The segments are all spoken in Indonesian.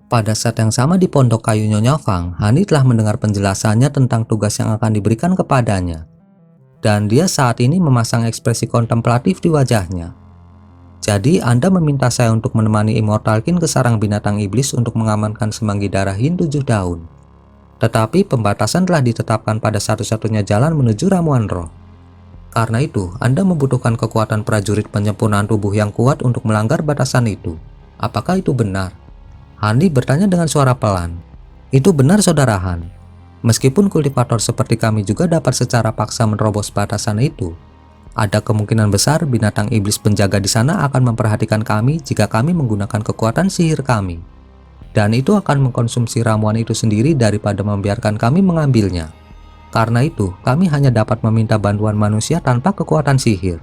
Pada saat yang sama di Pondok Kayu Nyonya Fang, Hani telah mendengar penjelasannya tentang tugas yang akan diberikan kepadanya. Dan dia saat ini memasang ekspresi kontemplatif di wajahnya. Jadi, Anda meminta saya untuk menemani Immortal King ke sarang binatang iblis untuk mengamankan semanggi darah Yin 7 daun. Tetapi pembatasan telah ditetapkan pada satu-satunya jalan menuju ramuan roh. Karena itu, Anda membutuhkan kekuatan prajurit penyempurnaan tubuh yang kuat untuk melanggar batasan itu. Apakah itu benar? Hani bertanya dengan suara pelan. Itu benar, Saudara Han. Meskipun kultivator seperti kami juga dapat secara paksa menerobos batasan itu, ada kemungkinan besar binatang iblis penjaga di sana akan memperhatikan kami jika kami menggunakan kekuatan sihir kami. Dan itu akan mengkonsumsi ramuan itu sendiri daripada membiarkan kami mengambilnya. Karena itu, kami hanya dapat meminta bantuan manusia tanpa kekuatan sihir.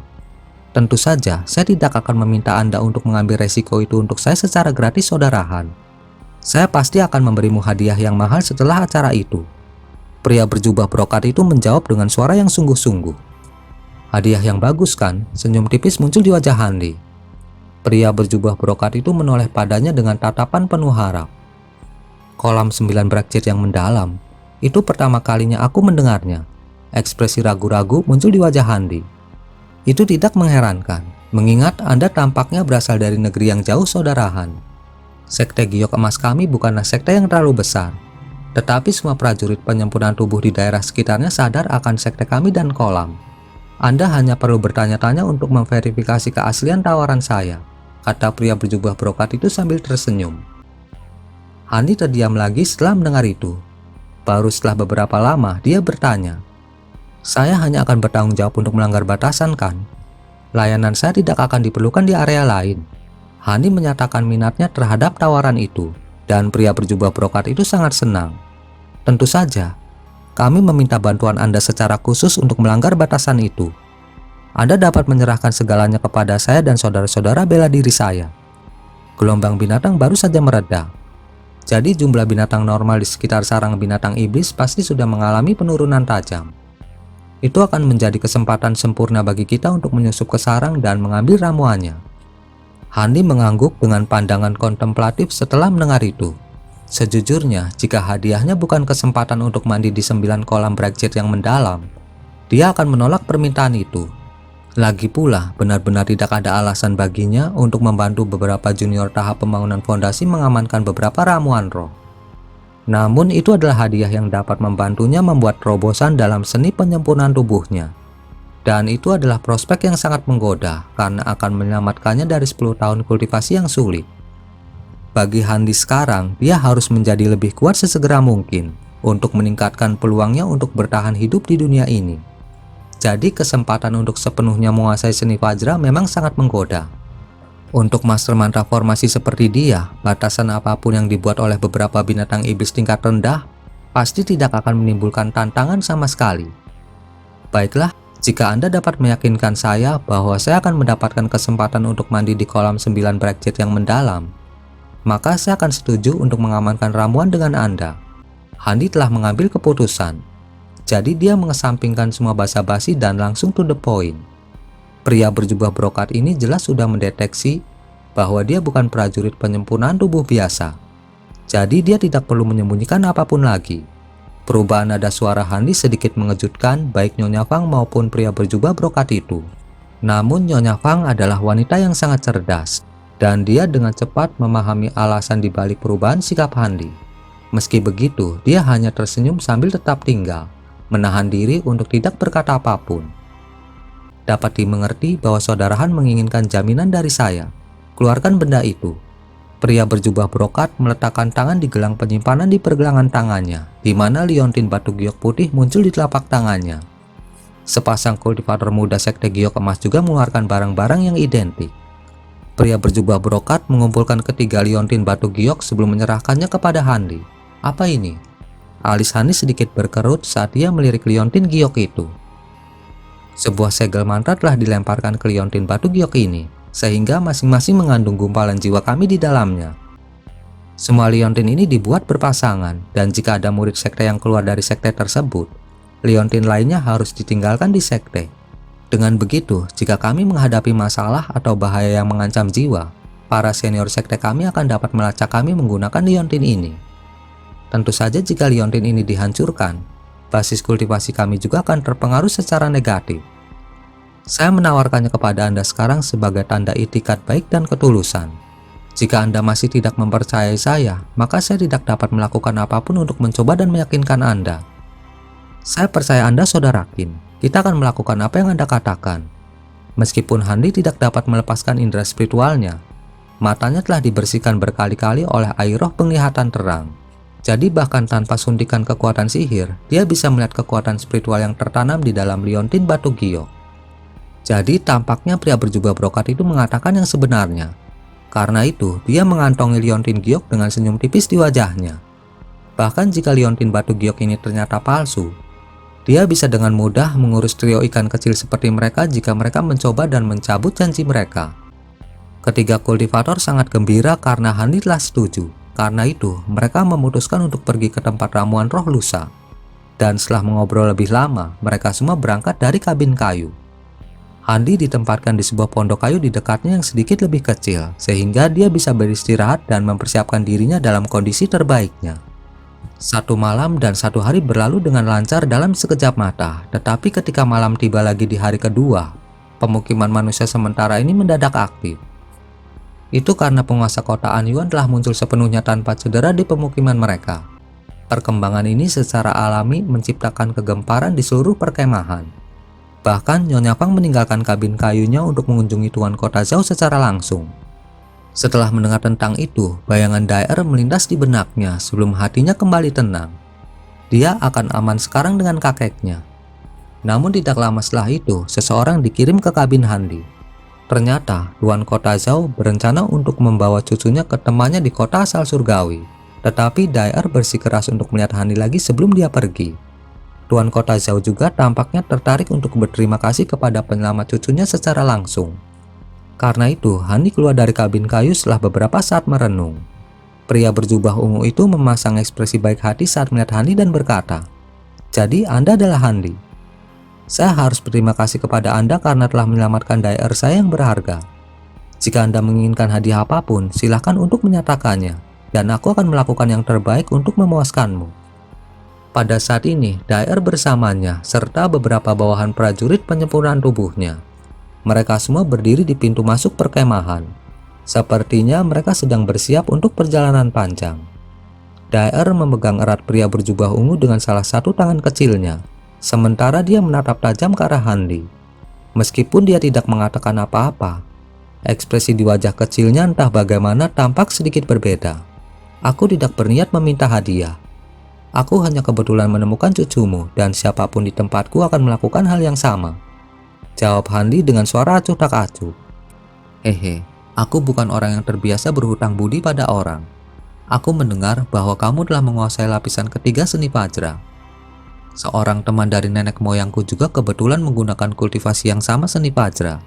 Tentu saja, saya tidak akan meminta Anda untuk mengambil resiko itu untuk saya secara gratis, Saudara Han. Saya pasti akan memberimu hadiah yang mahal setelah acara itu. Pria berjubah brokat itu menjawab dengan suara yang sungguh-sungguh. Hadiah yang bagus kan? Senyum tipis muncul di wajah Handi. Pria berjubah brokat itu menoleh padanya dengan tatapan penuh harap. Kolam 9 brakjit yang mendalam. Itu pertama kalinya aku mendengarnya. Ekspresi ragu-ragu muncul di wajah Handi. Itu tidak mengherankan, mengingat Anda tampaknya berasal dari negeri yang jauh, Saudara Han. Sekte Giok Emas kami bukanlah sekte yang terlalu besar. Tetapi semua prajurit penyempurnaan tubuh di daerah sekitarnya sadar akan sekte kami dan kolam. Anda hanya perlu bertanya-tanya untuk memverifikasi keaslian tawaran saya, kata pria berjubah brokat itu sambil tersenyum. Hani terdiam lagi setelah mendengar itu. Baru setelah beberapa lama, dia bertanya, "Saya hanya akan bertanggung jawab untuk melanggar batasan kan? Layanan saya tidak akan diperlukan di area lain." Hani menyatakan minatnya terhadap tawaran itu, dan pria berjubah brokat itu sangat senang. "Tentu saja, kami meminta bantuan Anda secara khusus untuk melanggar batasan itu. Anda dapat menyerahkan segalanya kepada saya dan saudara-saudara bela diri saya." Gelombang binatang baru saja mereda. Jadi jumlah binatang normal di sekitar sarang binatang iblis pasti sudah mengalami penurunan tajam. Itu akan menjadi kesempatan sempurna bagi kita untuk menyusup ke sarang dan mengambil ramuannya. Hani mengangguk dengan pandangan kontemplatif setelah mendengar itu. Sejujurnya, jika hadiahnya bukan kesempatan untuk mandi di 9 kolam brakjit yang mendalam, dia akan menolak permintaan itu. Lagi pula, benar-benar tidak ada alasan baginya untuk membantu beberapa junior tahap pembangunan fondasi mengamankan beberapa ramuan roh. Namun itu adalah hadiah yang dapat membantunya membuat terobosan dalam seni penyempurnaan tubuhnya. Dan itu adalah prospek yang sangat menggoda karena akan menyelamatkannya dari 10 tahun kultivasi yang sulit. Bagi Handi sekarang, dia harus menjadi lebih kuat sesegera mungkin untuk meningkatkan peluangnya untuk bertahan hidup di dunia ini. Jadi kesempatan untuk sepenuhnya menguasai seni Vajra memang sangat menggoda. Untuk master mantra formasi seperti dia, batasan apapun yang dibuat oleh beberapa binatang iblis tingkat rendah pasti tidak akan menimbulkan tantangan sama sekali. Baiklah, jika Anda dapat meyakinkan saya bahwa saya akan mendapatkan kesempatan untuk mandi di kolam 9 brakjit yang mendalam, maka saya akan setuju untuk mengamankan ramuan dengan Anda. Handi telah mengambil keputusan. Jadi dia mengesampingkan semua basa-basi dan langsung to the point. Pria berjubah brokat ini jelas sudah mendeteksi bahwa dia bukan prajurit penyempurnaan tubuh biasa. Jadi dia tidak perlu menyembunyikan apapun lagi. Perubahan nada suara Handi sedikit mengejutkan baik Nyonya Fang maupun pria berjubah brokat itu. Namun Nyonya Fang adalah wanita yang sangat cerdas, dan dia dengan cepat memahami alasan dibalik perubahan sikap Handi. Meski begitu, dia hanya tersenyum sambil tetap tinggal, menahan diri untuk tidak berkata apapun. Dapat dimengerti bahwa Saudara Han menginginkan jaminan dari saya. Keluarkan benda itu. Pria berjubah brokat meletakkan tangan di gelang penyimpanan di pergelangan tangannya, di mana liontin batu giok putih muncul di telapak tangannya. Sepasang kultivator muda sekte giok emas juga mengeluarkan barang-barang yang identik. Pria berjubah brokat mengumpulkan ketiga liontin batu giok sebelum menyerahkannya kepada Handi. Apa ini? Alis Handi sedikit berkerut saat dia melirik liontin giok itu. Sebuah segel mantra telah dilemparkan ke liontin batu giok ini, sehingga masing-masing mengandung gumpalan jiwa kami di dalamnya. Semua liontin ini dibuat berpasangan, dan jika ada murid sekte yang keluar dari sekte tersebut, liontin lainnya harus ditinggalkan di sekte. Dengan begitu, jika kami menghadapi masalah atau bahaya yang mengancam jiwa, para senior sekte kami akan dapat melacak kami menggunakan liontin ini. Tentu saja jika liontin ini dihancurkan, basis kultivasi kami juga akan terpengaruh secara negatif. Saya menawarkannya kepada Anda sekarang sebagai tanda itikat baik dan ketulusan. Jika Anda masih tidak mempercayai saya, maka saya tidak dapat melakukan apapun untuk mencoba dan meyakinkan Anda. Saya percaya Anda, Saudara Qin. Kita akan melakukan apa yang Anda katakan. Meskipun Handi tidak dapat melepaskan indera spiritualnya, matanya telah dibersihkan berkali-kali oleh air roh penglihatan terang. Jadi bahkan tanpa suntikan kekuatan sihir, dia bisa melihat kekuatan spiritual yang tertanam di dalam liontin batu giok. Jadi tampaknya pria berjubah brokat itu mengatakan yang sebenarnya. Karena itu, dia mengantongi liontin giok dengan senyum tipis di wajahnya. Bahkan jika liontin batu giok ini ternyata palsu, dia bisa dengan mudah mengurus trio ikan kecil seperti mereka jika mereka mencoba dan mencabut janji mereka. Ketiga kultivator sangat gembira karena Handi telah setuju. Karena itu, mereka memutuskan untuk pergi ke tempat ramuan roh lusa. Dan setelah mengobrol lebih lama, mereka semua berangkat dari kabin kayu. Handi ditempatkan di sebuah pondok kayu di dekatnya yang sedikit lebih kecil, sehingga dia bisa beristirahat dan mempersiapkan dirinya dalam kondisi terbaiknya. Satu malam dan satu hari berlalu dengan lancar dalam sekejap mata, tetapi ketika malam tiba lagi di hari kedua, pemukiman manusia sementara ini mendadak aktif. Itu karena penguasa kota Anyuan telah muncul sepenuhnya tanpa cedera di pemukiman mereka. Perkembangan ini secara alami menciptakan kegemparan di seluruh perkemahan. Bahkan Nyonya Fang meninggalkan kabin kayunya untuk mengunjungi Tuan Kota Zhao secara langsung. Setelah mendengar tentang itu, bayangan Daer melintas di benaknya sebelum hatinya kembali tenang. Dia akan aman sekarang dengan kakeknya. Namun tidak lama setelah itu, seseorang dikirim ke kabin Handi. Ternyata Tuan Kota Zhao berencana untuk membawa cucunya ke temannya di kota asal surgawi. Tetapi Daer bersikeras untuk melihat Handi lagi sebelum dia pergi. Tuan Kota Zhao juga tampaknya tertarik untuk berterima kasih kepada penyelamat cucunya secara langsung. Karena itu, Handi keluar dari kabin kayu setelah beberapa saat merenung. Pria berjubah ungu itu memasang ekspresi baik hati saat melihat Handi dan berkata, "Jadi Anda adalah Handi. Saya harus berterima kasih kepada Anda karena telah menyelamatkan Daer saya yang berharga. Jika Anda menginginkan hadiah apapun, silakan untuk menyatakannya, dan aku akan melakukan yang terbaik untuk memuaskanmu." Pada saat ini, Daer bersamanya serta beberapa bawahan prajurit penyempurnaan tubuhnya. Mereka semua berdiri di pintu masuk perkemahan. Sepertinya mereka sedang bersiap untuk perjalanan panjang. Daer memegang erat pria berjubah ungu dengan salah satu tangan kecilnya, sementara dia menatap tajam ke arah Handi. Meskipun dia tidak mengatakan apa-apa, ekspresi di wajah kecilnya entah bagaimana tampak sedikit berbeda. "Aku tidak berniat meminta hadiah. Aku hanya kebetulan menemukan cucumu dan siapapun di tempatku akan melakukan hal yang sama," jawab Handi dengan suara acuh tak acuh. "Hehe, aku bukan orang yang terbiasa berhutang budi pada orang. Aku mendengar bahwa kamu telah menguasai lapisan ketiga seni Vajra. Seorang teman dari nenek moyangku juga kebetulan menggunakan kultivasi yang sama seni Vajra.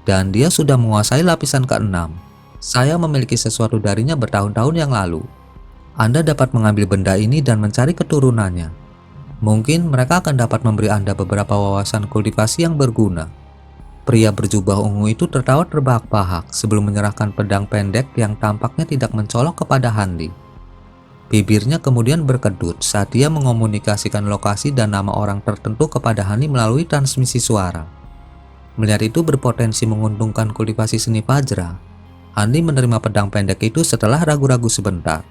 Dan dia sudah menguasai lapisan keenam. Saya memiliki sesuatu darinya bertahun-tahun yang lalu. Anda dapat mengambil benda ini dan mencari keturunannya. Mungkin mereka akan dapat memberi Anda beberapa wawasan kultivasi yang berguna." Pria berjubah ungu itu tertawa terbahak-bahak sebelum menyerahkan pedang pendek yang tampaknya tidak mencolok kepada Handi. Bibirnya kemudian berkedut saat dia mengomunikasikan lokasi dan nama orang tertentu kepada Handi melalui transmisi suara. Melihat itu berpotensi menguntungkan kultivasi seni Vajra, Handi menerima pedang pendek itu setelah ragu-ragu sebentar.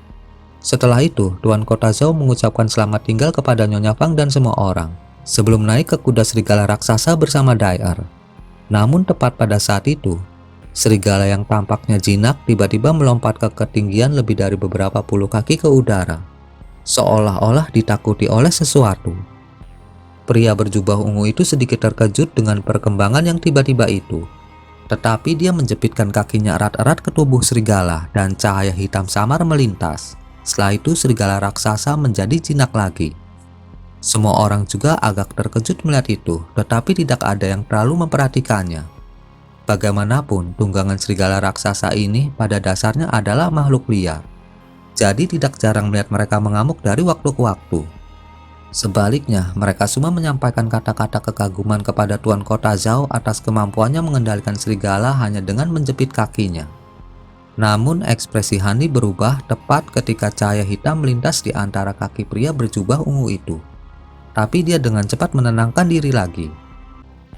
Setelah itu, Tuan Kota Zhao mengucapkan selamat tinggal kepada Nyonya Fang dan semua orang, sebelum naik ke kuda serigala raksasa bersama Daer. Namun tepat pada saat itu, serigala yang tampaknya jinak tiba-tiba melompat ke ketinggian lebih dari beberapa puluh kaki ke udara, seolah-olah ditakuti oleh sesuatu. Pria berjubah ungu itu sedikit terkejut dengan perkembangan yang tiba-tiba itu. Tetapi dia menjepitkan kakinya erat-erat ke tubuh serigala dan cahaya hitam samar melintas. Setelah itu serigala raksasa menjadi jinak lagi. Semua orang juga agak terkejut melihat itu, tetapi tidak ada yang terlalu memperhatikannya. Bagaimanapun, tunggangan serigala raksasa ini pada dasarnya adalah makhluk liar. Jadi tidak jarang melihat mereka mengamuk dari waktu ke waktu. Sebaliknya, mereka semua menyampaikan kata-kata kekaguman kepada Tuan Kota Zhao atas kemampuannya mengendalikan serigala hanya dengan menjepit kakinya. Namun ekspresi Hani berubah tepat ketika cahaya hitam melintas di antara kaki pria berjubah ungu itu. Tapi dia dengan cepat menenangkan diri lagi.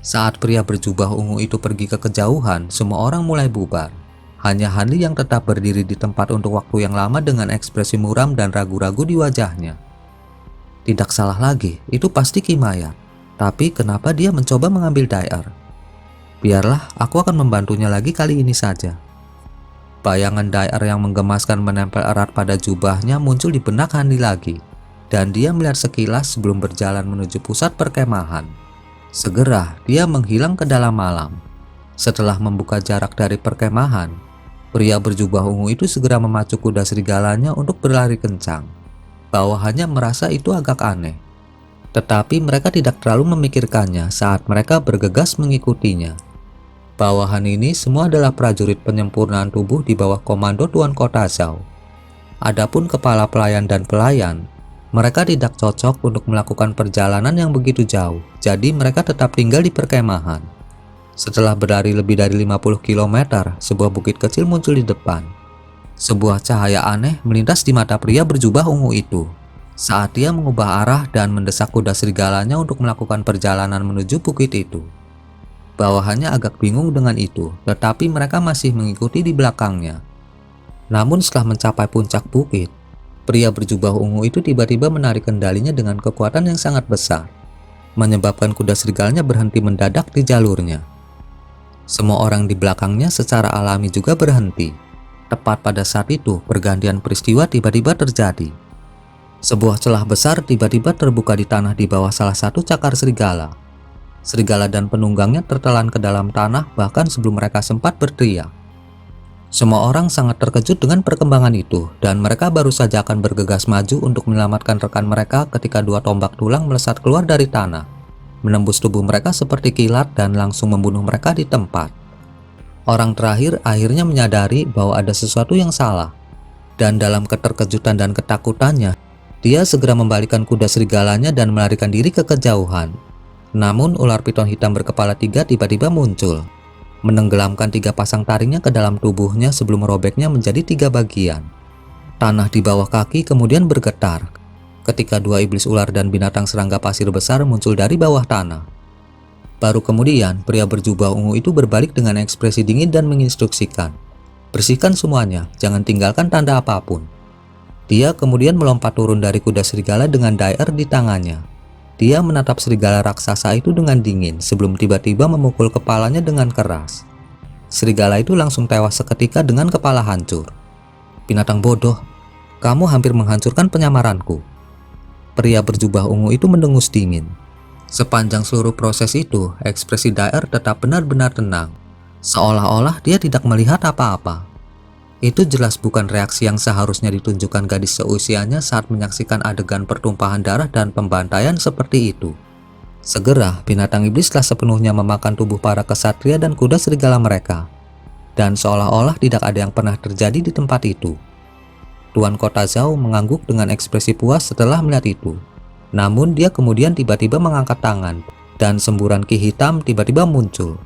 Saat pria berjubah ungu itu pergi ke kejauhan, semua orang mulai bubar. Hanya Hani yang tetap berdiri di tempat untuk waktu yang lama dengan ekspresi muram dan ragu-ragu di wajahnya. Tidak salah lagi, itu pasti Kimayat. Tapi kenapa dia mencoba mengambil Daer? Biarlah, aku akan membantunya lagi kali ini saja. Bayangan Daer yang menggemaskan menempel erat pada jubahnya muncul di benak Hani lagi, dan dia melihat sekilas sebelum berjalan menuju pusat perkemahan. Segera dia menghilang ke dalam malam. Setelah membuka jarak dari perkemahan, pria berjubah ungu itu segera memacu kuda serigalanya untuk berlari kencang. Bawahannya merasa itu agak aneh, tetapi mereka tidak terlalu memikirkannya saat mereka bergegas mengikutinya. Bawahan ini semua adalah prajurit penyempurnaan tubuh di bawah komando Tuan Kota Zhao. Adapun kepala pelayan dan pelayan, mereka tidak cocok untuk melakukan perjalanan yang begitu jauh, jadi mereka tetap tinggal di perkemahan. Setelah berlari lebih dari 50 km, sebuah bukit kecil muncul di depan. Sebuah cahaya aneh melintas di mata pria berjubah ungu itu saat dia mengubah arah dan mendesak kuda serigalanya untuk melakukan perjalanan menuju bukit itu. Bawahannya agak bingung dengan itu, tetapi mereka masih mengikuti di belakangnya. Namun setelah mencapai puncak bukit, pria berjubah ungu itu tiba-tiba menarik kendalinya dengan kekuatan yang sangat besar, menyebabkan kuda serigalanya berhenti mendadak di jalurnya. Semua orang di belakangnya secara alami juga berhenti. Tepat pada saat itu, pergantian peristiwa tiba-tiba terjadi. Sebuah celah besar tiba-tiba terbuka di tanah di bawah salah satu cakar serigala. Serigala dan penunggangnya tertelan ke dalam tanah bahkan sebelum mereka sempat berteriak. Semua orang sangat terkejut dengan perkembangan itu dan mereka baru saja akan bergegas maju untuk menyelamatkan rekan mereka ketika dua tombak tulang melesat keluar dari tanah, menembus tubuh mereka seperti kilat dan langsung membunuh mereka di tempat. Orang terakhir akhirnya menyadari bahwa ada sesuatu yang salah, dan dalam keterkejutan dan ketakutannya, dia segera membalikkan kuda serigalanya dan melarikan diri ke kejauhan. Namun ular piton hitam berkepala 3 tiba-tiba muncul, menenggelamkan 3 pasang taringnya ke dalam tubuhnya sebelum merobeknya menjadi 3 bagian. Tanah di bawah kaki kemudian bergetar ketika 2 iblis ular dan binatang serangga pasir besar muncul dari bawah tanah. Baru kemudian pria berjubah ungu itu berbalik dengan ekspresi dingin dan menginstruksikan, "Bersihkan semuanya, jangan tinggalkan tanda apapun." Dia kemudian melompat turun dari kuda serigala dengan Daer di tangannya. Dia menatap serigala raksasa itu dengan dingin sebelum tiba-tiba memukul kepalanya dengan keras. Serigala itu langsung tewas seketika dengan kepala hancur. "Binatang bodoh, kamu hampir menghancurkan penyamaranku." Pria berjubah ungu itu mendengus dingin. Sepanjang seluruh proses itu, ekspresi Daer tetap benar-benar tenang, seolah-olah dia tidak melihat apa-apa. Itu jelas bukan reaksi yang seharusnya ditunjukkan gadis seusianya saat menyaksikan adegan pertumpahan darah dan pembantaian seperti itu. Segera, binatang iblis telah sepenuhnya memakan tubuh para kesatria dan kuda serigala mereka, dan seolah-olah tidak ada yang pernah terjadi di tempat itu. Tuan Kota Zhao mengangguk dengan ekspresi puas setelah melihat itu. Namun dia kemudian tiba-tiba mengangkat tangan, dan semburan ki hitam tiba-tiba muncul.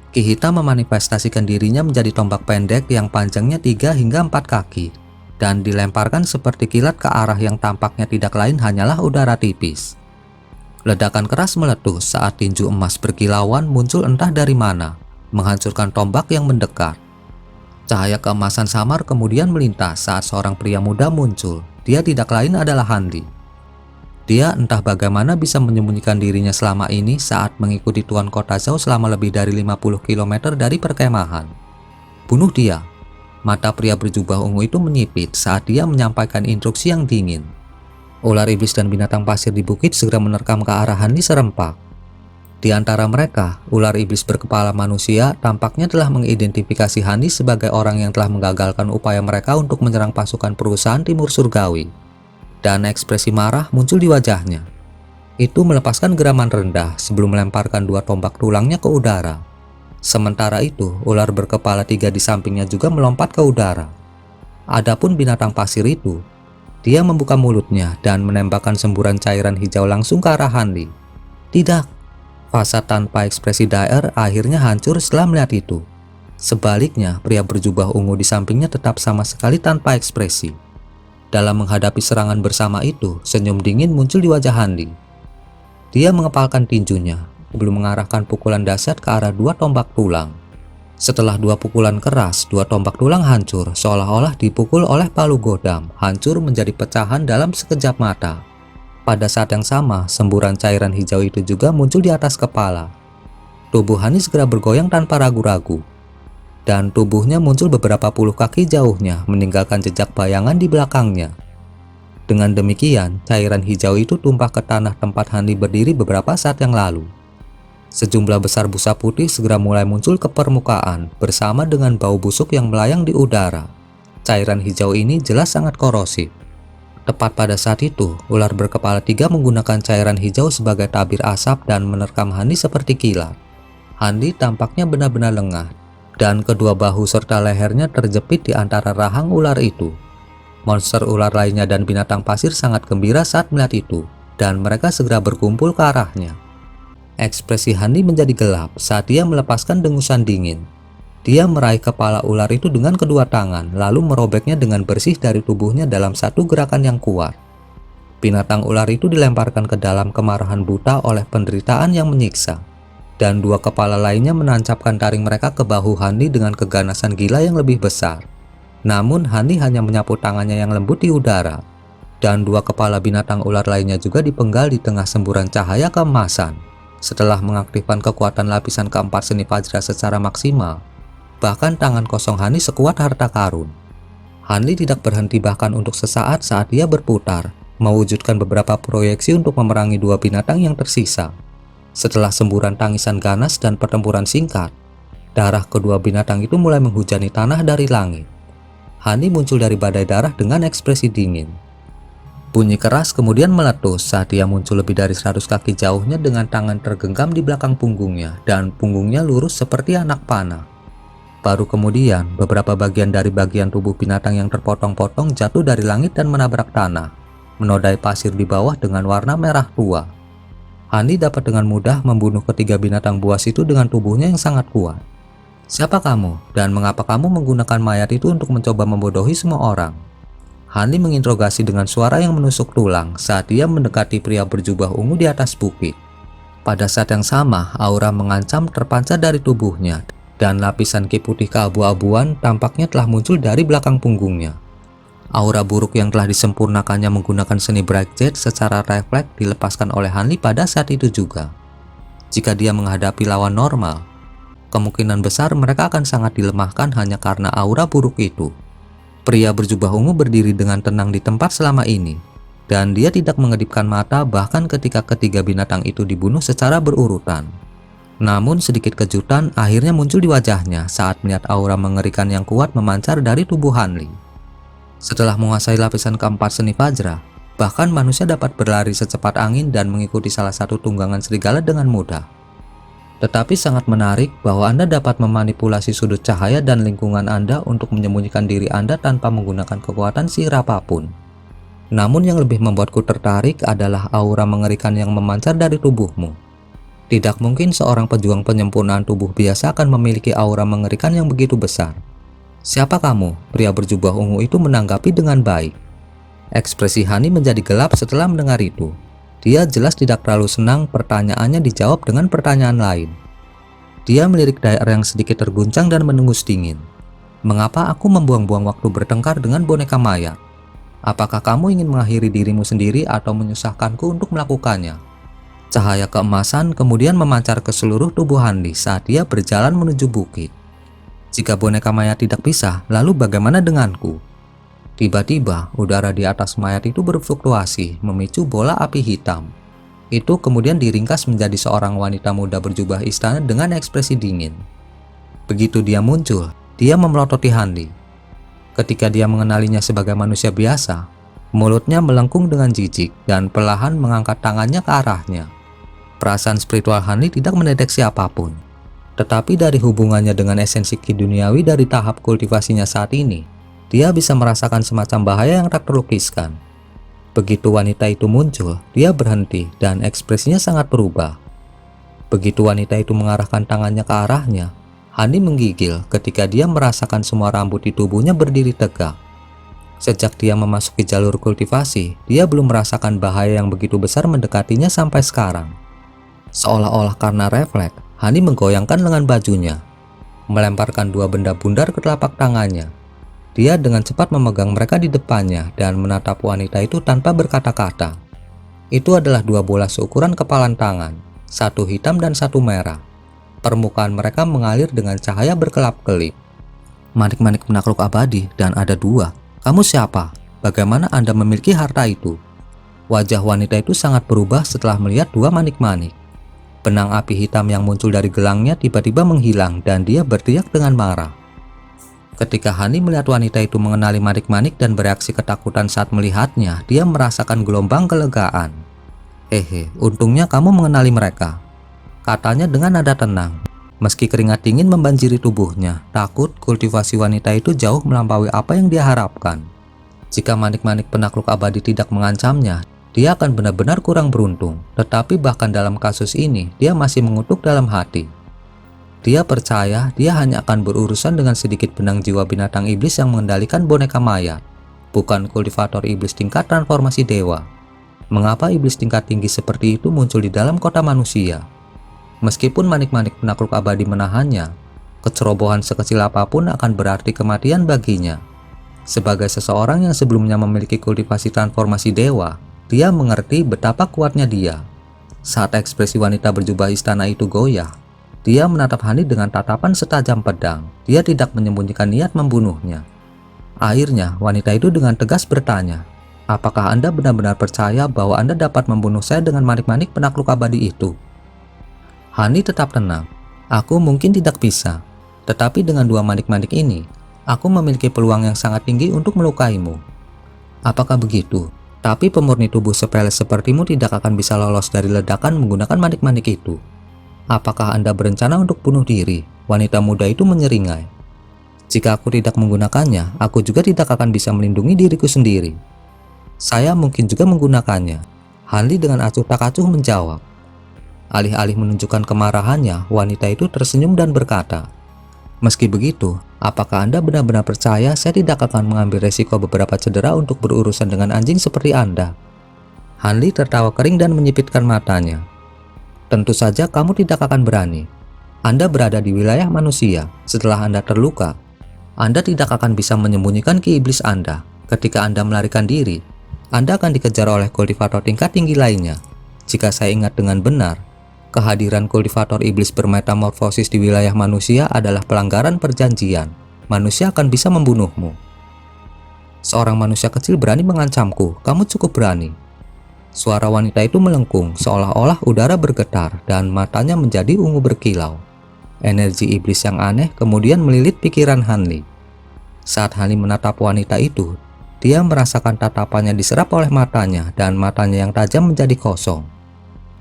Ki hitam memanifestasikan dirinya menjadi tombak pendek yang panjangnya 3 hingga 4 kaki dan dilemparkan seperti kilat ke arah yang tampaknya tidak lain hanyalah udara tipis. Ledakan keras meletus saat tinju emas berkilauan muncul entah dari mana, menghancurkan tombak yang mendekat. Cahaya keemasan samar kemudian melintas saat seorang pria muda muncul. Dia tidak lain adalah Handi. Dia entah bagaimana bisa menyembunyikan dirinya selama ini saat mengikuti Tuan Kota Zhao selama lebih dari 50 km dari perkemahan. "Bunuh dia." Mata pria berjubah ungu itu menyipit saat dia menyampaikan instruksi yang dingin. Ular iblis dan binatang pasir di bukit segera menerkam ke arah Hani serempak. Di antara mereka, ular iblis berkepala manusia tampaknya telah mengidentifikasi Hani sebagai orang yang telah menggagalkan upaya mereka untuk menyerang pasukan perusahaan Timur Surgawi. Dan ekspresi marah muncul di wajahnya. Itu melepaskan geraman rendah sebelum melemparkan 2 tombak tulangnya ke udara. Sementara itu, ular berkepala 3 di sampingnya juga melompat ke udara. Adapun binatang pasir itu, dia membuka mulutnya dan menembakkan semburan cairan hijau langsung ke arah Handi. Tidak, fasad tanpa ekspresi Daer akhirnya hancur setelah melihat itu. Sebaliknya, pria berjubah ungu di sampingnya tetap sama sekali tanpa ekspresi. Dalam menghadapi serangan bersama itu, senyum dingin muncul di wajah Hanli. Dia mengepalkan tinjunya, sebelum mengarahkan pukulan dahsyat ke arah dua tombak tulang. Setelah dua pukulan keras, dua tombak tulang hancur, seolah-olah dipukul oleh palu godam, hancur menjadi pecahan dalam sekejap mata. Pada saat yang sama, semburan cairan hijau itu juga muncul di atas kepala. Tubuh Hanli segera bergoyang tanpa ragu-ragu, dan tubuhnya muncul beberapa puluh kaki jauhnya, meninggalkan jejak bayangan di belakangnya. Dengan demikian, cairan hijau itu tumpah ke tanah tempat Hanli berdiri beberapa saat yang lalu. Sejumlah besar busa putih segera mulai muncul ke permukaan, bersama dengan bau busuk yang melayang di udara. Cairan hijau ini jelas sangat korosif. Tepat pada saat itu, ular berkepala 3 menggunakan cairan hijau sebagai tabir asap dan menerkam Hanli seperti kilat. Hanli tampaknya benar-benar lengah, dan kedua bahu serta lehernya terjepit di antara rahang ular itu. Monster ular lainnya dan binatang pasir sangat gembira saat melihat itu, dan mereka segera berkumpul ke arahnya. Ekspresi Hanli menjadi gelap saat dia melepaskan dengusan dingin. Dia meraih kepala ular itu dengan kedua tangan, lalu merobeknya dengan bersih dari tubuhnya dalam satu gerakan yang kuat. Binatang ular itu dilemparkan ke dalam kemarahan buta oleh penderitaan yang menyiksa, dan dua kepala lainnya menancapkan taring mereka ke bahu Hanli dengan keganasan gila yang lebih besar. Namun Hanli hanya menyapu tangannya yang lembut di udara, dan dua kepala binatang ular lainnya juga dipenggal di tengah semburan cahaya keemasan. Setelah mengaktifkan kekuatan lapisan keempat seni Vajra secara maksimal, bahkan tangan kosong Hanli sekuat harta karun. Hanli tidak berhenti bahkan untuk sesaat saat dia berputar, mewujudkan beberapa proyeksi untuk memerangi dua binatang yang tersisa. Setelah semburan tangisan ganas dan pertempuran singkat, darah kedua binatang itu mulai menghujani tanah dari langit. Hanli muncul dari badai darah dengan ekspresi dingin. Bunyi keras kemudian meletus saat dia muncul lebih dari 100 kaki jauhnya dengan tangan tergenggam di belakang punggungnya, dan punggungnya lurus seperti anak panah. Baru kemudian, beberapa bagian dari bagian tubuh binatang yang terpotong-potong jatuh dari langit dan menabrak tanah, menodai pasir di bawah dengan warna merah tua. Hanli dapat dengan mudah membunuh ketiga binatang buas itu dengan tubuhnya yang sangat kuat. Siapa kamu, dan mengapa kamu menggunakan mayat itu untuk mencoba membodohi semua orang? Hanli menginterogasi dengan suara yang menusuk tulang saat dia mendekati pria berjubah ungu di atas bukit. Pada saat yang sama, aura mengancam terpancar dari tubuhnya, dan lapisan ki putih keabu-abuan tampaknya telah muncul dari belakang punggungnya. Aura buruk yang telah disempurnakannya menggunakan seni Bright Jet secara refleks dilepaskan oleh Hanli pada saat itu juga. Jika dia menghadapi lawan normal, kemungkinan besar mereka akan sangat dilemahkan hanya karena aura buruk itu. Pria berjubah ungu berdiri dengan tenang di tempat selama ini, dan dia tidak mengedipkan mata bahkan ketika ketiga binatang itu dibunuh secara berurutan. Namun sedikit kejutan akhirnya muncul di wajahnya saat melihat aura mengerikan yang kuat memancar dari tubuh Hanli. Setelah menguasai lapisan keempat seni Vajra, bahkan manusia dapat berlari secepat angin dan mengikuti salah satu tunggangan serigala dengan mudah. Tetapi sangat menarik bahwa Anda dapat memanipulasi sudut cahaya dan lingkungan Anda untuk menyembunyikan diri Anda tanpa menggunakan kekuatan sihir apapun. Namun yang lebih membuatku tertarik adalah aura mengerikan yang memancar dari tubuhmu. Tidak mungkin seorang pejuang penyempurnaan tubuh biasa akan memiliki aura mengerikan yang begitu besar. Siapa kamu? Pria berjubah ungu itu menanggapi dengan baik. Ekspresi Hanli menjadi gelap setelah mendengar itu. Dia jelas tidak terlalu senang pertanyaannya dijawab dengan pertanyaan lain. Dia melirik daer yang sedikit terguncang dan menengus dingin. Mengapa aku membuang-buang waktu bertengkar dengan boneka mayat? Apakah kamu ingin mengakhiri dirimu sendiri atau menyusahkanku untuk melakukannya? Cahaya keemasan kemudian memancar ke seluruh tubuh Hanli saat dia berjalan menuju bukit. Jika boneka mayat tidak bisa, lalu bagaimana denganku? Tiba-tiba, udara di atas mayat itu berfluktuasi, memicu bola api hitam. Itu kemudian diringkas menjadi seorang wanita muda berjubah istana dengan ekspresi dingin. Begitu dia muncul, dia memelototi Hanli. Ketika dia mengenalinya sebagai manusia biasa, mulutnya melengkung dengan jijik dan perlahan mengangkat tangannya ke arahnya. Perasaan spiritual Hanli tidak mendeteksi apapun. Tetapi dari hubungannya dengan esensi ki duniawi dari tahap kultivasinya saat ini, dia bisa merasakan semacam bahaya yang tak terlukiskan. Begitu wanita itu muncul, dia berhenti dan ekspresinya sangat berubah. Begitu wanita itu mengarahkan tangannya ke arahnya, Hani menggigil ketika dia merasakan semua rambut di tubuhnya berdiri tegak. Sejak dia memasuki jalur kultivasi, dia belum merasakan bahaya yang begitu besar mendekatinya sampai sekarang. Seolah-olah karena refleks, Hani menggoyangkan lengan bajunya, melemparkan dua benda bundar ke telapak tangannya. Dia dengan cepat memegang mereka di depannya dan menatap wanita itu tanpa berkata-kata. Itu adalah dua bola seukuran kepalan tangan, satu hitam dan satu merah. Permukaan mereka mengalir dengan cahaya berkelap-kelip. Manik-manik penakluk abadi, dan ada dua. Kamu siapa? Bagaimana Anda memiliki harta itu? Wajah wanita itu sangat berubah setelah melihat dua manik-manik. Benang api hitam yang muncul dari gelangnya tiba-tiba menghilang dan dia berteriak dengan marah. Ketika Hani melihat wanita itu mengenali manik-manik dan bereaksi ketakutan saat melihatnya, dia merasakan gelombang kelegaan. Hehe, untungnya kamu mengenali mereka, katanya dengan nada tenang. Meski keringat dingin membanjiri tubuhnya, takut kultivasi wanita itu jauh melampaui apa yang dia harapkan. Jika manik-manik penakluk abadi tidak mengancamnya, dia akan benar-benar kurang beruntung. Tetapi bahkan dalam kasus ini, dia masih mengutuk dalam hati. Dia percaya dia hanya akan berurusan dengan sedikit benang jiwa binatang iblis yang mengendalikan boneka mayat, bukan kultivator iblis tingkat transformasi dewa. Mengapa iblis tingkat tinggi seperti itu muncul di dalam kota manusia? Meskipun manik-manik penakluk abadi menahannya, kecerobohan sekecil apapun akan berarti kematian baginya. Sebagai seseorang yang sebelumnya memiliki kultivasi transformasi dewa, dia mengerti betapa kuatnya dia. Saat ekspresi wanita berjubah istana itu goyah, dia menatap Hani dengan tatapan setajam pedang. Dia tidak menyembunyikan niat membunuhnya. Akhirnya, wanita itu dengan tegas bertanya, "Apakah Anda benar-benar percaya bahwa Anda dapat membunuh saya dengan manik-manik penakluk abadi itu?" Hani tetap tenang. "Aku mungkin tidak bisa, tetapi dengan dua manik-manik ini, aku memiliki peluang yang sangat tinggi untuk melukaimu." "Apakah begitu? Tapi pemurni tubuh sepele sepertimu tidak akan bisa lolos dari ledakan menggunakan manik-manik itu. Apakah Anda berencana untuk bunuh diri?" Wanita muda itu menyeringai. "Jika aku tidak menggunakannya, aku juga tidak akan bisa melindungi diriku sendiri." "Saya mungkin juga menggunakannya," Hani dengan acuh tak acuh menjawab. Alih-alih menunjukkan kemarahannya, wanita itu tersenyum dan berkata, "Meski begitu, apakah Anda benar-benar percaya saya tidak akan mengambil resiko beberapa cedera untuk berurusan dengan anjing seperti Anda?" Hanli tertawa kering dan menyipitkan matanya. "Tentu saja kamu tidak akan berani. Anda berada di wilayah manusia. Setelah Anda terluka, Anda tidak akan bisa menyembunyikan ki iblis Anda. Ketika Anda melarikan diri, Anda akan dikejar oleh kultivator tingkat tinggi lainnya. Jika saya ingat dengan benar, kehadiran kultivator iblis bermetamorfosis di wilayah manusia adalah pelanggaran perjanjian. Manusia akan bisa membunuhmu." "Seorang manusia kecil berani mengancamku, kamu cukup berani." Suara wanita itu melengkung, seolah-olah udara bergetar dan matanya menjadi ungu berkilau. Energi iblis yang aneh kemudian melilit pikiran Hanli. Saat Hanli menatap wanita itu, dia merasakan tatapannya diserap oleh matanya dan matanya yang tajam menjadi kosong.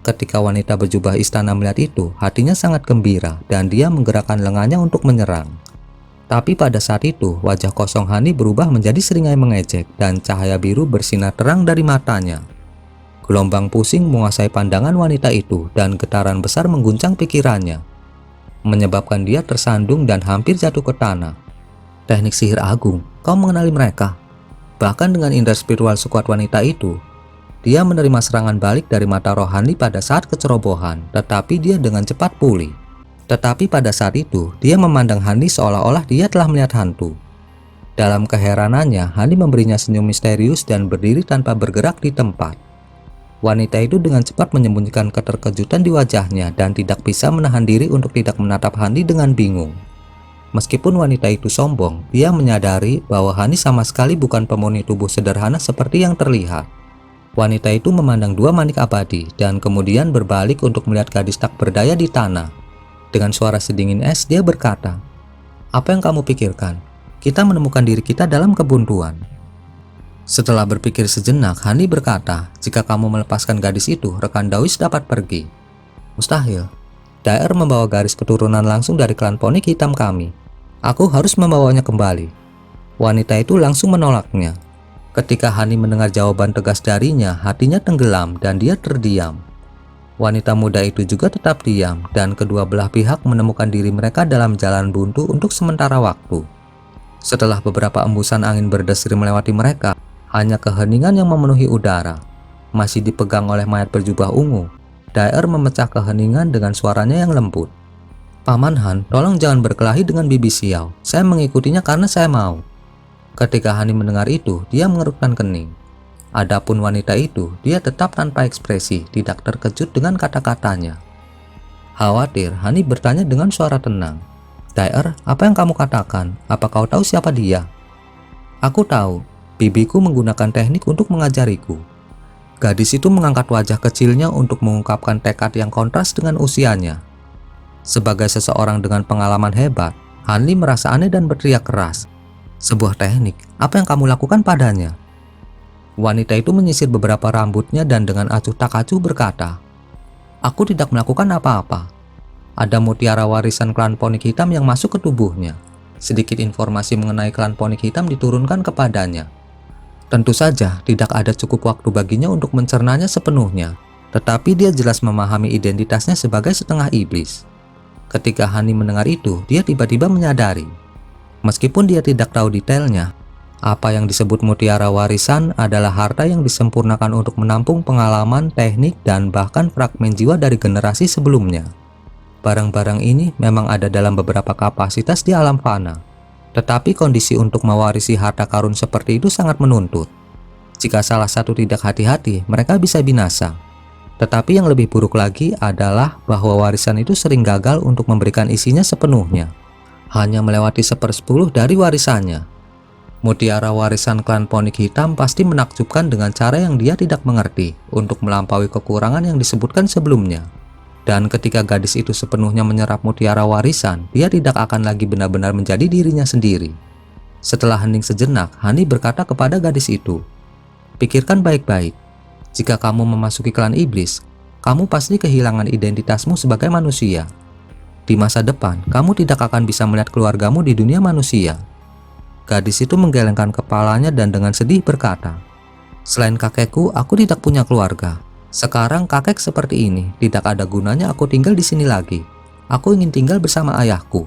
Ketika wanita berjubah istana melihat itu, hatinya sangat gembira dan dia menggerakkan lengannya untuk menyerang. Tapi pada saat itu, wajah kosong Hani berubah menjadi seringai mengejek dan cahaya biru bersinar terang dari matanya. Gelombang pusing menguasai pandangan wanita itu dan getaran besar mengguncang pikirannya, menyebabkan dia tersandung dan hampir jatuh ke tanah. "Teknik sihir agung, kau mengenali mereka?" Bahkan dengan indera spiritual sekuat wanita itu, dia menerima serangan balik dari mata rohani pada saat kecerobohan, tetapi dia dengan cepat pulih. Tetapi pada saat itu, dia memandang Hani seolah-olah dia telah melihat hantu. Dalam keheranannya, Hani memberinya senyum misterius dan berdiri tanpa bergerak di tempat. Wanita itu dengan cepat menyembunyikan keterkejutan di wajahnya dan tidak bisa menahan diri untuk tidak menatap Hani dengan bingung. Meskipun wanita itu sombong, dia menyadari bahwa Hani sama sekali bukan pemurni tubuh sederhana seperti yang terlihat. Wanita itu memandang dua manik abadi dan kemudian berbalik untuk melihat gadis tak berdaya di tanah. Dengan suara sedingin es, dia berkata, "Apa yang kamu pikirkan? Kita menemukan diri kita dalam kebuntuan." Setelah berpikir sejenak, Hani berkata, "Jika kamu melepaskan gadis itu, rekan Dawis dapat pergi." "Mustahil. Daer membawa garis keturunan langsung dari klan Ponik Hitam kami. Aku harus membawanya kembali." Wanita itu langsung menolaknya. Ketika Hani mendengar jawaban tegas darinya, hatinya tenggelam dan dia terdiam. Wanita muda itu juga tetap diam dan kedua belah pihak menemukan diri mereka dalam jalan buntu untuk sementara waktu. Setelah beberapa embusan angin berdesir melewati mereka, hanya keheningan yang memenuhi udara. Masih dipegang oleh mayat berjubah ungu, Daer memecah keheningan dengan suaranya yang lembut. "Paman Han, tolong jangan berkelahi dengan Bibi Xiao. Saya mengikutinya karena saya mau." Ketika Hani mendengar itu, dia mengerutkan kening. Adapun wanita itu, dia tetap tanpa ekspresi, tidak terkejut dengan kata-katanya. Khawatir, Hani bertanya dengan suara tenang. "Daer, apa yang kamu katakan? Apa kau tahu siapa dia?" "Aku tahu. Bibiku menggunakan teknik untuk mengajariku." Gadis itu mengangkat wajah kecilnya untuk mengungkapkan tekad yang kontras dengan usianya. Sebagai seseorang dengan pengalaman hebat, Hanli merasa aneh dan berteriak keras. "Sebuah teknik? Apa yang kamu lakukan padanya?" Wanita itu menyisir beberapa rambutnya dan dengan acuh tak acuh berkata, "Aku tidak melakukan apa-apa. Ada mutiara warisan klan Ponik Hitam yang masuk ke tubuhnya. Sedikit informasi mengenai klan Ponik Hitam diturunkan kepadanya. Tentu saja tidak ada cukup waktu baginya untuk mencernanya sepenuhnya, tetapi dia jelas memahami identitasnya sebagai setengah iblis." Ketika Hani mendengar itu, dia tiba-tiba menyadari. Meskipun dia tidak tahu detailnya, apa yang disebut mutiara warisan adalah harta yang disempurnakan untuk menampung pengalaman, teknik, dan bahkan fragmen jiwa dari generasi sebelumnya. Barang-barang ini memang ada dalam beberapa kapasitas di alam fana, tetapi kondisi untuk mewarisi harta karun seperti itu sangat menuntut. Jika salah satu tidak hati-hati, mereka bisa binasa. Tetapi yang lebih buruk lagi adalah bahwa warisan itu sering gagal untuk memberikan isinya sepenuhnya, hanya melewati 1/10 dari warisannya. Mutiara warisan klan Ponik Hitam pasti menakjubkan dengan cara yang dia tidak mengerti untuk melampaui kekurangan yang disebutkan sebelumnya. Dan ketika gadis itu sepenuhnya menyerap mutiara warisan, dia tidak akan lagi benar-benar menjadi dirinya sendiri. Setelah hening sejenak, Hani berkata kepada gadis itu, "Pikirkan baik-baik. Jika kamu memasuki klan iblis, kamu pasti kehilangan identitasmu sebagai manusia. Di masa depan, kamu tidak akan bisa melihat keluargamu di dunia manusia." Gadis itu menggelengkan kepalanya dan dengan sedih berkata, "Selain kakekku, aku tidak punya keluarga. Sekarang kakek seperti ini, tidak ada gunanya aku tinggal di sini lagi. Aku ingin tinggal bersama ayahku."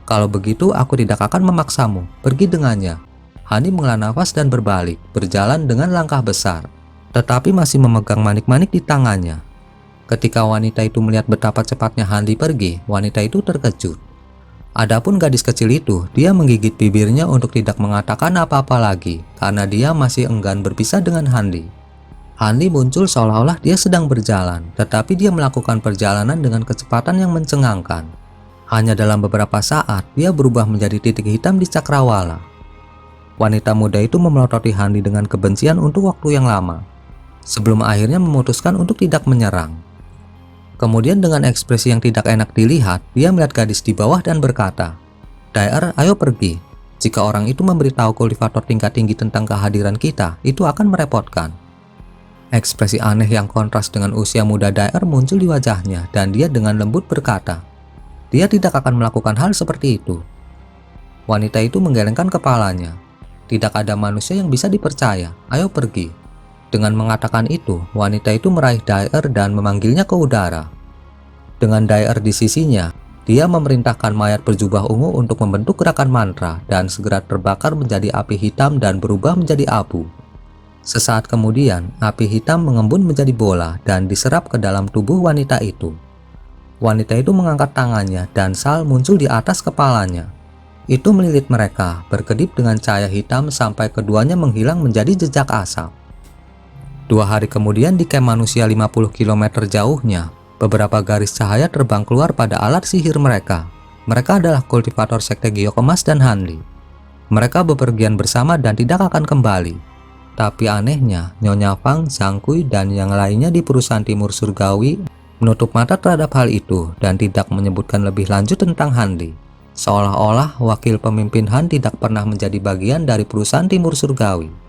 "Kalau begitu, aku tidak akan memaksamu. Pergi dengannya." Hani menghela nafas dan berbalik, berjalan dengan langkah besar, tetapi masih memegang manik-manik di tangannya. Ketika wanita itu melihat betapa cepatnya Hanli pergi, wanita itu terkejut. Adapun gadis kecil itu, dia menggigit bibirnya untuk tidak mengatakan apa-apa lagi karena dia masih enggan berpisah dengan Hanli. Hanli muncul seolah-olah dia sedang berjalan, tetapi dia melakukan perjalanan dengan kecepatan yang mencengangkan. Hanya dalam beberapa saat, dia berubah menjadi titik hitam di cakrawala. Wanita muda itu memelototi Hanli dengan kebencian untuk waktu yang lama, sebelum akhirnya memutuskan untuk tidak menyerang. Kemudian dengan ekspresi yang tidak enak dilihat, dia melihat gadis di bawah dan berkata, "Daer, ayo pergi. Jika orang itu memberitahu kultivator tingkat tinggi tentang kehadiran kita, itu akan merepotkan." Ekspresi aneh yang kontras dengan usia muda Daer muncul di wajahnya dan dia dengan lembut berkata, "Dia tidak akan melakukan hal seperti itu." Wanita itu menggelengkan kepalanya. "Tidak ada manusia yang bisa dipercaya. Ayo pergi." Dengan mengatakan itu, wanita itu meraih Daer dan memanggilnya ke udara. Dengan Daer di sisinya, dia memerintahkan mayat berjubah ungu untuk membentuk gerakan mantra dan segera terbakar menjadi api hitam dan berubah menjadi abu. Sesaat kemudian, api hitam mengembun menjadi bola dan diserap ke dalam tubuh wanita itu. Wanita itu mengangkat tangannya dan sal muncul di atas kepalanya. Itu melilit mereka, berkedip dengan cahaya hitam sampai keduanya menghilang menjadi jejak asap. 2 hari kemudian di camp manusia 50 km jauhnya, beberapa garis cahaya terbang keluar pada alat sihir mereka. Mereka adalah kultivator sekte Gyokemas dan Hanli. Mereka bepergian bersama dan tidak akan kembali. Tapi anehnya, Nyonya Fang, Zhang Kui, dan yang lainnya di perusahaan timur surgawi menutup mata terhadap hal itu dan tidak menyebutkan lebih lanjut tentang Hanli. Seolah-olah wakil pemimpin Han tidak pernah menjadi bagian dari perusahaan timur surgawi.